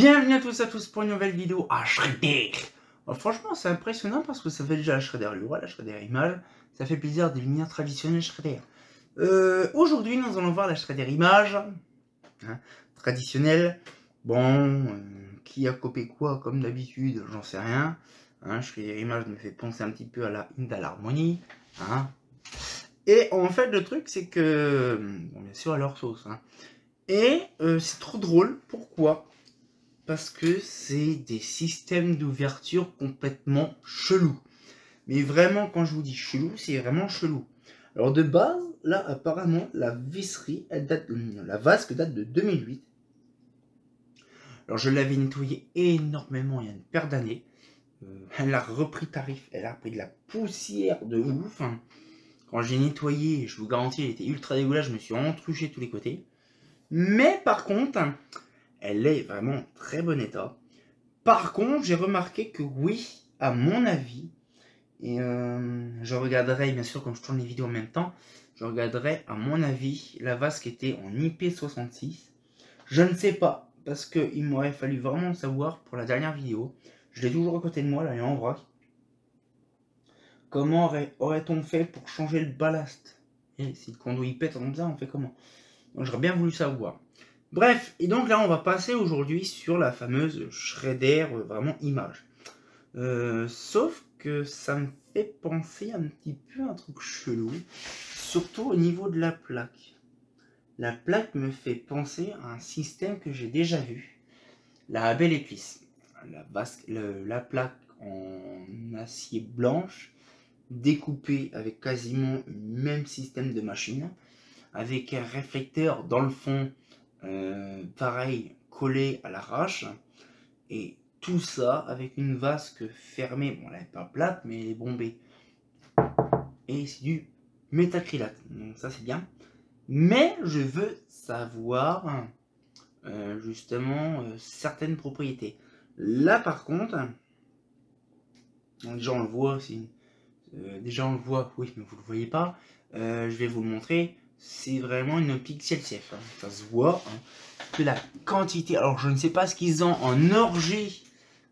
Bienvenue à tous pour une nouvelle vidéo à Shredder. Franchement c'est impressionnant parce que ça fait déjà la Shredder Lure, la Shredder Image. Ça fait plaisir des lumières traditionnelles Shredder. Aujourd'hui nous allons voir la Shredder Image traditionnelle. Bon, qui a copié quoi comme d'habitude, j'en sais rien. Shredder Image me fait penser un petit peu à la Indal Harmony. Et en fait le truc c'est que, bon, bien sûr à leur sauce. Et c'est trop drôle, pourquoi ? Parce que c'est des systèmes d'ouverture complètement chelous. Mais vraiment, quand je vous dis chelou, c'est vraiment chelou. Alors de base, là, apparemment, la visserie, la vasque date de 2008. Alors je l'avais nettoyée énormément il y a une paire d'années. Elle a repris tarif, elle a pris de la poussière de ouf. Quand j'ai nettoyé, je vous garantis, elle était ultra dégueulasse, je me suis entruché de tous les côtés. Mais par contre, elle est vraiment en très bon état. Par contre, j'ai remarqué que oui, à mon avis, et je regarderai, bien sûr, comme je tourne les vidéos en même temps, je regarderai, à mon avis, la vasque était en IP66. Je ne sais pas, parce qu'il m'aurait fallu vraiment savoir pour la dernière vidéo. Je l'ai toujours à côté de moi, là, elle est en vrac. Comment aurait-on fait pour changer le ballast? Et si le conduit pète comme ça, on fait comment? Donc j'aurais bien voulu savoir. Bref, et donc là on va passer aujourd'hui sur la fameuse Shredder vraiment image. Sauf que ça me fait penser un petit peu à un truc chelou, surtout au niveau de la plaque. La plaque me fait penser à un système que j'ai déjà vu, la Belle Eclipse. La plaque en acier blanche, découpée avec quasiment le même système de machine, avec un réflecteur dans le fond, pareil, collé à l'arrache, et tout ça avec une vasque fermée. Bon, elle n'est pas plate, mais elle est bombée. Et c'est du métacrylate, donc ça c'est bien. Mais je veux savoir justement certaines propriétés. Là par contre, déjà on le voit aussi. Déjà on le voit, oui, mais vous le voyez pas. Je vais vous le montrer. C'est vraiment une pixel safe. Ça se voit. Que la quantité. Alors je ne sais pas ce qu'ils ont en orgie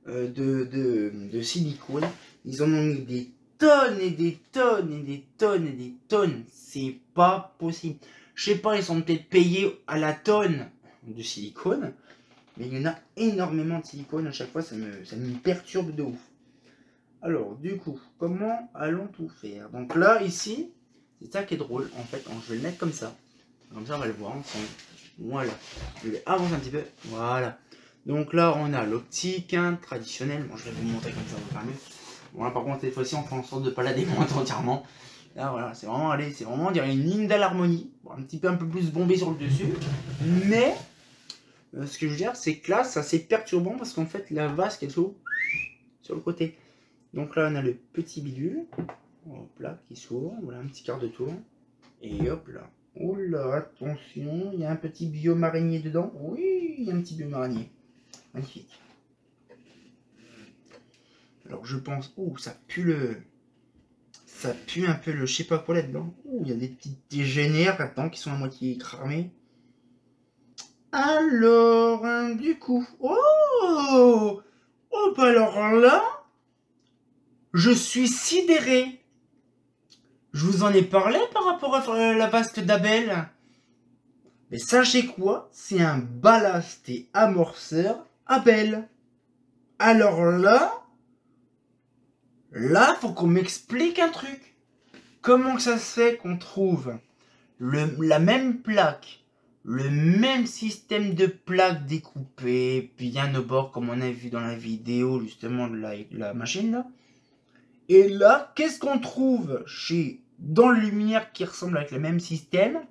de silicone. Ils en ont mis des tonnes et des tonnes et des tonnes et des tonnes. C'est pas possible. Je sais pas, ils sont peut-être payés à la tonne de silicone. Mais il y en a énormément de silicone à chaque fois. Ça me perturbe de ouf. Alors, du coup, comment allons tout faire? Donc là, ici, c'est ça qui est drôle, en fait. Je vais le mettre comme ça. Comme ça, on va le voir ensemble. Voilà. Je vais avancer un petit peu. Voilà. Donc là, on a l'optique traditionnelle. Bon, je vais vous montrer comme ça, vous permet. Bon, là, par contre, cette fois-ci, on fait en sorte de ne pas la démonter entièrement. Là, voilà, c'est vraiment, allez, c'est vraiment, on dirait une Indal Harmony. Bon, un peu plus bombé sur le dessus. Mais, ce que je veux dire, c'est que là, ça c'est perturbant parce qu'en fait, la vasque, elle s'ouvre sur le côté. Donc là, on a le petit bidule, hop là, qui s'ouvre, voilà un petit quart de tour, et hop là. Oh là, attention, il y a un petit biomarinier dedans. Oui, il y a un petit biomarinier. Magnifique. Alors je pense, oh, ça pue un peu le je sais pas quoi là-dedans. Oh, il y a des petites dégénères là-dedans qui sont à moitié cramées. Alors, du coup, oh, bah alors là, je suis sidéré. Je vous en ai parlé par rapport à la vasque d'Abel. Mais sachez quoi? C'est un ballast et amorceur Abel. Alors là, faut qu'on m'explique un truc. Comment que ça se fait qu'on trouve la même plaque, le même système de plaques découpées, bien au bord comme on a vu dans la vidéo justement de la machine là. Et là, qu'est-ce qu'on trouve dans le luminaire qui ressemble avec le même système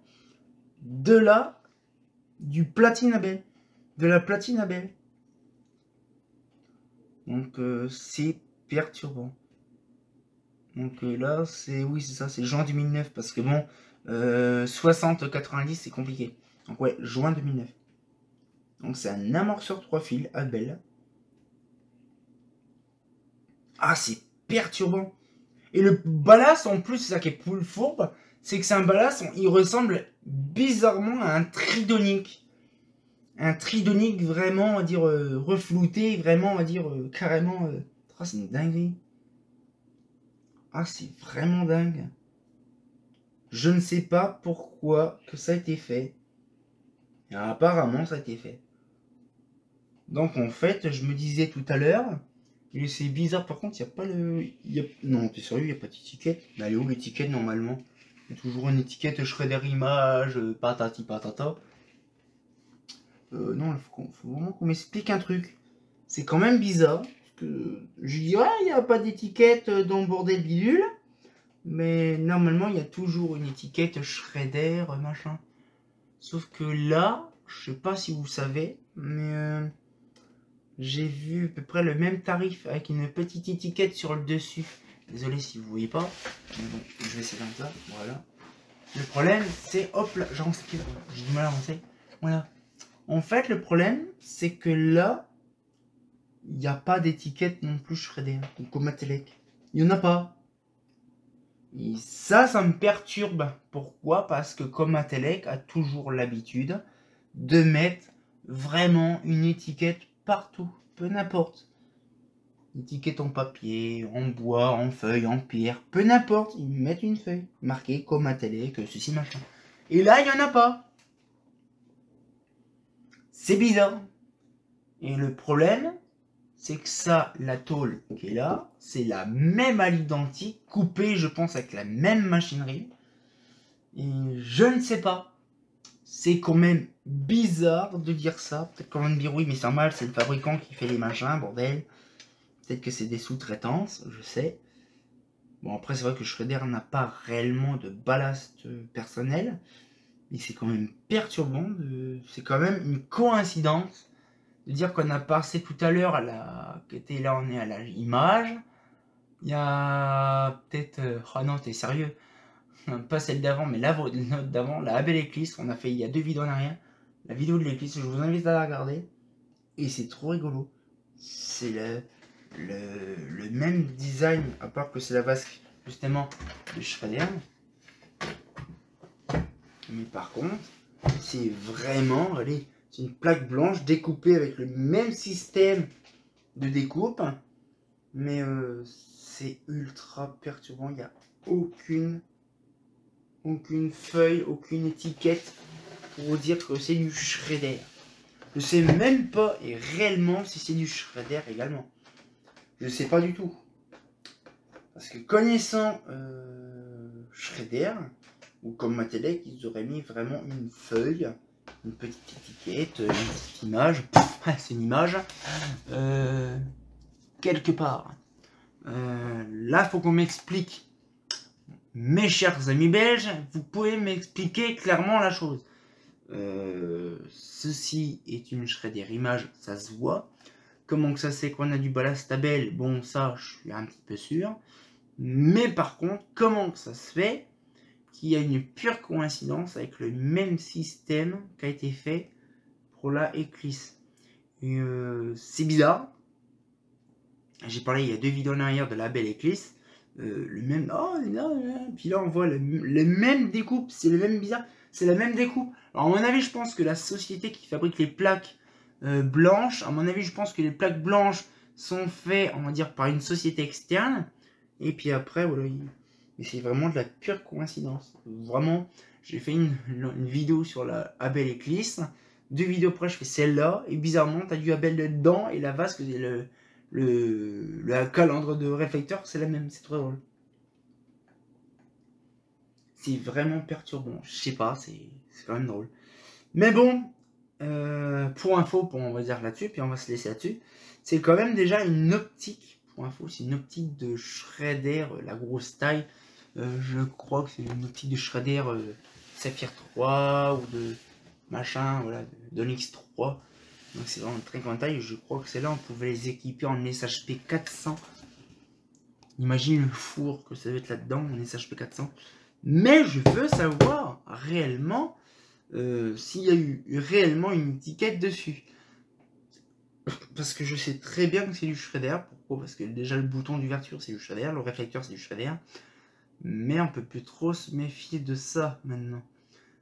du platine Abel, de la platine Abel. Donc c'est perturbant. Donc là, oui, c'est ça, c'est juin 2009 parce que bon, 60-90 c'est compliqué. Donc ouais, juin 2009. Donc c'est un amorceur 3 fils Abel. Ah, c'est perturbant. Et le ballast en plus, c'est ça qui est plus fourbe, c'est que c'est un ballast, il ressemble bizarrement à un tridonique. un tridonique vraiment, on va dire, reflouté, vraiment, on va dire, carrément... Oh, c'est une dinguerie. Ah, c'est vraiment dingue. Je ne sais pas pourquoi que ça a été fait. Et apparemment, ça a été fait. Donc, en fait, je me disais tout à l'heure, et c'est bizarre, par contre, il n'y a pas le... Non, t'es sérieux, il n'y a pas d'étiquette. Mais elle est où l'étiquette, normalement? Il y a toujours une étiquette Shredder Image, patati patata. Non, faut vraiment qu'on m'explique un truc. C'est quand même bizarre. Parce que je dis, ouais, il n'y a pas d'étiquette dans le bordel bidule. Mais normalement, il y a toujours une étiquette Shredder, machin. Sauf que là, je sais pas si vous savez, mais j'ai vu à peu près le même tarif avec une petite étiquette sur le dessus. Désolé si vous voyez pas. Mais bon, je vais essayer comme ça. Voilà. Le problème, c'est... Hop là, j'avance. J'ai du mal à avancer. Voilà. En fait, le problème, c'est que là, il n'y a pas d'étiquette non plus Shredder. Ou Comatelec. Il n'y en a pas. Et ça me perturbe. Pourquoi? Parce que Comatelec a toujours l'habitude de mettre vraiment une étiquette partout. Peu n'importe. Étiquette en papier, en bois, en feuille, en pierre. Peu n'importe. Ils mettent une feuille marquée Comatelec, ceci, machin. Et là, il n'y en a pas. C'est bizarre. Et le problème, c'est que ça, la tôle qui est là, c'est la même à l'identique, coupée, je pense, avec la même machinerie. Et je ne sais pas. C'est quand même bizarre de dire ça. Peut-être quand même dire oui, mais c'est normal, c'est le fabricant qui fait les machins, bordel. Peut-être que c'est des sous-traitances, je sais. Bon, après, c'est vrai que Shredder n'a pas réellement de ballast personnel. Mais c'est quand même perturbant. C'est quand même une coïncidence de dire qu'on a passé tout à l'heure à la... Là, on est à l'image. Il y a peut-être... Oh non, t'es sérieux? Pas celle d'avant, mais la note d'avant, la Abel Eclipse. On a fait il y a 2 vidéos en arrière. La vidéo de l'éclipse, je vous invite à la regarder. Et c'est trop rigolo. C'est le même design, à part que c'est la vasque, justement, de Shredder. Mais par contre, c'est vraiment... Allez, c'est une plaque blanche découpée avec le même système de découpe. Mais c'est ultra perturbant. Il n'y a aucune feuille, aucune étiquette pour vous dire que c'est du Shredder. Je sais même pas et réellement si c'est du Shredder également. Je sais pas du tout. Parce que connaissant Shredder, ou comme Mattelec, ils auraient mis vraiment une feuille, une petite étiquette, une petite image. C'est une image. Quelque part. Là, faut qu'on m'explique. Mes chers amis belges, vous pouvez m'expliquer clairement la chose. Ceci est une Shredder image, ça se voit. Comment que ça c'est qu'on a du ballast Abel? Bon, ça, je suis un petit peu sûr. Mais par contre, comment que ça se fait qu'il y a une pure coïncidence avec le même système qui a été fait pour la Eclipse? C'est bizarre. J'ai parlé il y a 2 vidéos en arrière de la belle Eclipse. Le même... Oh, non. Puis là, on voit les mêmes découpes. C'est le même bizarre. C'est la même découpe. Alors, à mon avis, je pense que la société qui fabrique les plaques blanches, à mon avis, je pense que les plaques blanches sont faites, on va dire, par une société externe. Et puis après, voilà. Mais c'est vraiment de la pure coïncidence. Vraiment, j'ai fait une vidéo sur la Abel Eclipse. 2 vidéos après, je fais celle-là. Et bizarrement, tu as du Abel dedans. Et la vasque, c'est le calandre de réflecteur, c'est la même. C'est trop drôle. C'est vraiment perturbant. Je sais pas, c'est quand même drôle. Mais bon, pour info, on va dire là-dessus, puis on va se laisser là-dessus. C'est quand même déjà une optique. Pour info, c'est une optique de Shredder, la grosse taille. Je crois que c'est une optique de Shredder Saphir 3 ou de machin, voilà, d'Onyx 3. Donc c'est vraiment une très grande taille. Je crois que celle-là, on pouvait les équiper en SHP 400. Imagine le four que ça va être là-dedans, en SHP 400. Mais je veux savoir réellement s'il y a eu réellement une étiquette dessus. Parce que je sais très bien que c'est du Shredder. Pourquoi? Parce que déjà le bouton d'ouverture c'est du Shredder, le réflecteur c'est du Shredder. Mais on peut plus trop se méfier de ça maintenant.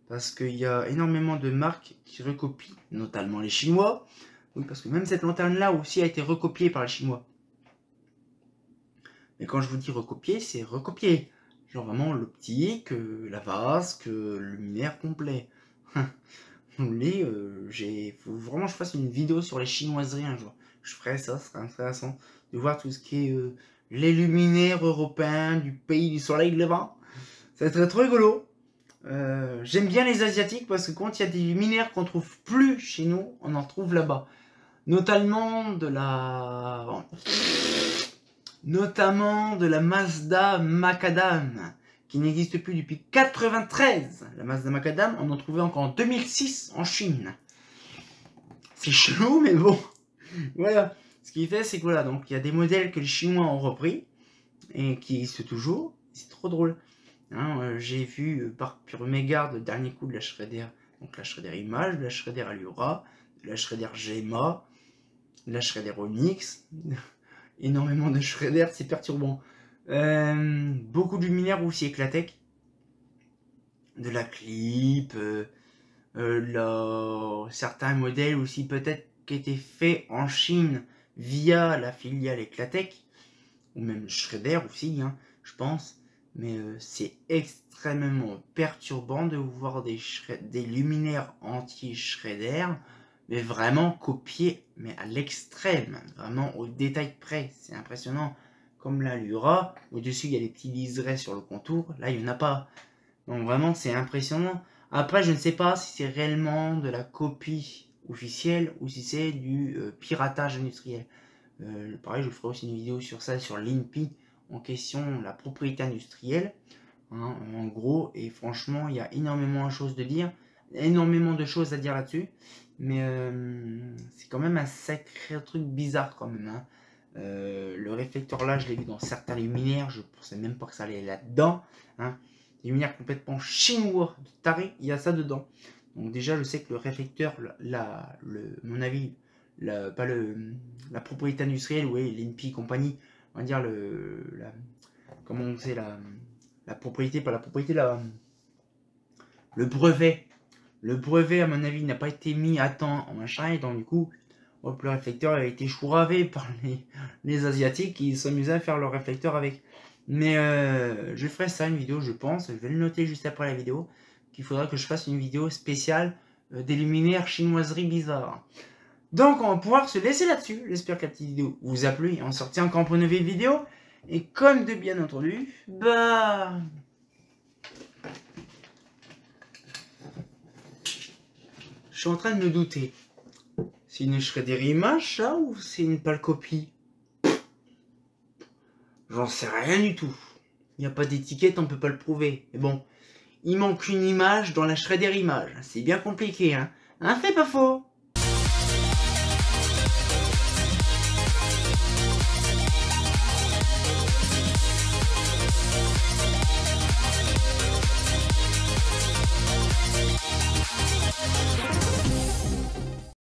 parce qu'il y a énormément de marques qui recopient, notamment les Chinois. Oui, parce que même cette lanterne-là aussi a été recopiée par les Chinois. Mais quand je vous dis recopier, c'est recopier. Genre vraiment l'optique, la vasque, le luminaire complet. Faut vraiment que je fasse une vidéo sur les chinoiseries un jour. Je ferai ça, ce serait intéressant de voir tout ce qui est les luminaires européens du pays du soleil levant. Ça va être trop rigolo. J'aime bien les asiatiques parce que quand il y a des luminaires qu'on trouve plus chez nous, on en trouve là-bas. Notamment de la Mazda Macadam, qui n'existe plus depuis 93. La Mazda Macadam, on en trouvait encore en 2006 en Chine. C'est chelou, mais bon. Voilà. Ce qui fait, c'est que voilà, donc il y a des modèles que les Chinois ont repris et qui existent toujours. C'est trop drôle. Hein, j'ai vu par pure mégarde le dernier coup de la Shredder, donc la Shredder Image, de la Shredder Allura, de la Shredder Gemma, de la Shredder Onyx. Énormément de Shredder, c'est perturbant. Beaucoup de luminaires aussi Eclatec, de la clip, certains modèles aussi peut-être qui étaient faits en Chine via la filiale Eclatec, ou même Shredder aussi, hein, je pense. Mais c'est extrêmement perturbant de voir des luminaires anti-Shredder, mais vraiment copiés, mais à l'extrême, vraiment au détail près. C'est impressionnant. Comme la Lura, au-dessus il y a des petits liserés sur le contour, là il n'y en a pas. Donc vraiment c'est impressionnant. Après je ne sais pas si c'est réellement de la copie officielle ou si c'est du piratage industriel. Pareil, je ferai aussi une vidéo sur ça, sur l'INPI en question, la propriété industrielle, hein, en gros. Et franchement il y a énormément de choses à dire là-dessus. Mais c'est quand même un sacré truc bizarre quand même, hein. Le réflecteur là, je l'ai vu dans certains luminaires, je pensais même pas que ça allait là-dedans, hein. Des luminaires complètement chinois, de taré, il y a ça dedans. Donc déjà, je sais que le réflecteur, mon avis, la propriété industrielle, oui, l'INPI compagnie, on va dire comment on sait la propriété, pas la propriété, le brevet. Le brevet, à mon avis, n'a pas été mis à temps en machin, et donc du coup, hop, le réflecteur a été chouravé par les Asiatiques qui s'amusaient à faire leur réflecteur avec. Mais je ferai ça, une vidéo, je pense. Je vais le noter juste après la vidéo. Qu'il faudra que je fasse une vidéo spéciale des luminaires chinoiseries bizarres. Donc, on va pouvoir se laisser là-dessus. J'espère que la petite vidéo vous a plu. Et on sortit encore pour une nouvelle vidéo. Et comme de bien entendu, bah... je suis en train de me douter. C'est une Shredder Image, ça, ou c'est une pâle copie? J'en sais rien du tout. Il n'y a pas d'étiquette, on peut pas le prouver. Mais bon, il manque une image dans la Shredder Image. C'est bien compliqué, hein. Hein, c'est pas faux.